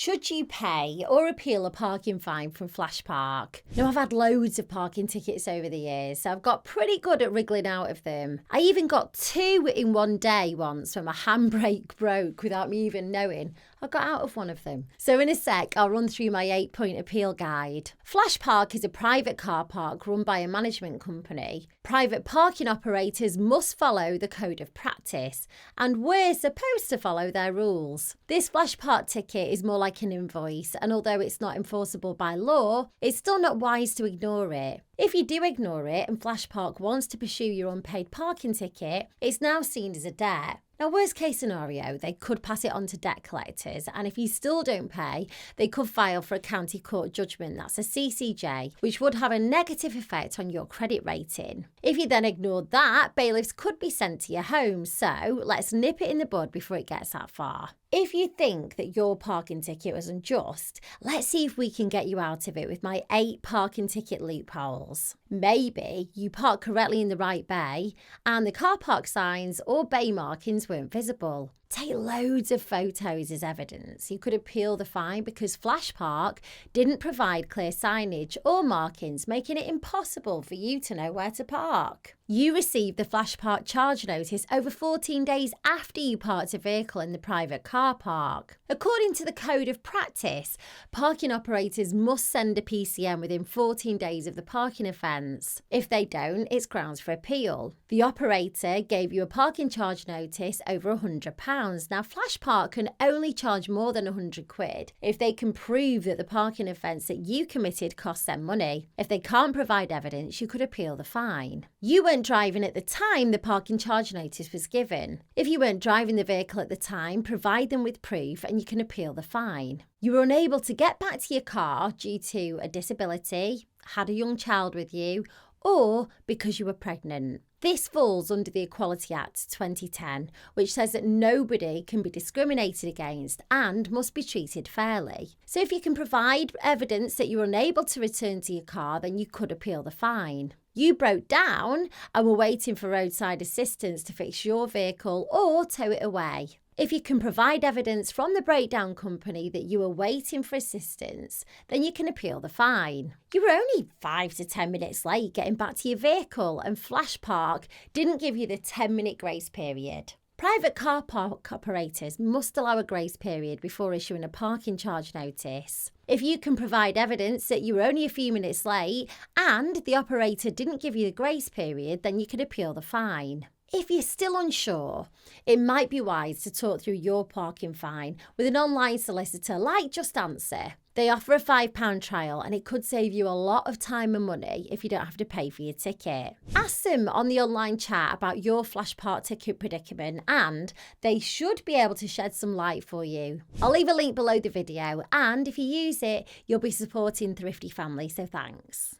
Should you pay or appeal a parking fine from Flashpark? Now, I've had loads of parking tickets over the years, so I've got pretty good at wriggling out of them. I even got 2 in one day once when my handbrake broke without me even knowing. I got out of one of them. So in a sec, I'll run through my 8-point appeal guide. Flashpark is a private car park run by a management company. Private parking operators must follow the code of practice, and we're supposed to follow their rules. This Flashpark ticket is more like an invoice, and although it's not enforceable by law, it's still not wise to ignore it. If you do ignore it and Flashpark wants to pursue your unpaid parking ticket, it's now seen as a debt. Now, worst case scenario, they could pass it on to debt collectors, and if you still don't pay, they could file for a county court judgment, that's a CCJ, which would have a negative effect on your credit rating. If you then ignored that, bailiffs could be sent to your home, so let's nip it in the bud before it gets that far. If you think that your parking ticket was unjust, let's see if we can get you out of it with my 8 parking ticket loopholes. Maybe you parked correctly in the right bay and the car park signs or bay markings weren't visible. Take loads of photos as evidence. You could appeal the fine because Flashpark didn't provide clear signage or markings, making it impossible for you to know where to park. You received the Flashpark charge notice over 14 days after you parked a vehicle in the private car park. According to the code of practice, parking operators must send a PCN within 14 days of the parking offence. If they don't, it's grounds for appeal. The operator gave you a parking charge notice over £100. Now, Flashpark can only charge more than £100 if they can prove that the parking offence that you committed cost them money. If they can't provide evidence, you could appeal the fine. You weren't driving at the time the parking charge notice was given. If you weren't driving the vehicle at the time, provide them with proof and you can appeal the fine. You were unable to get back to your car due to a disability, had a young child with you, or because you were pregnant. This falls under the Equality Act 2010, which says that nobody can be discriminated against and must be treated fairly. So if you can provide evidence that you're unable to return to your car, then you could appeal the fine. You broke down and were waiting for roadside assistance to fix your vehicle or tow it away. If you can provide evidence from the breakdown company that you were waiting for assistance, then you can appeal the fine. You were only 5 to 10 minutes late getting back to your vehicle and Flashpark didn't give you the 10-minute grace period. Private car park operators must allow a grace period before issuing a parking charge notice. If you can provide evidence that you were only a few minutes late and the operator didn't give you the grace period, then you can appeal the fine. If you're still unsure, it might be wise to talk through your parking fine with an online solicitor like Just Answer. They offer a £5 trial and it could save you a lot of time and money if you don't have to pay for your ticket. Ask them on the online chat about your Flashpark ticket predicament and they should be able to shed some light for you. I'll leave a link below the video and if you use it, you'll be supporting Thrifty Family, so thanks.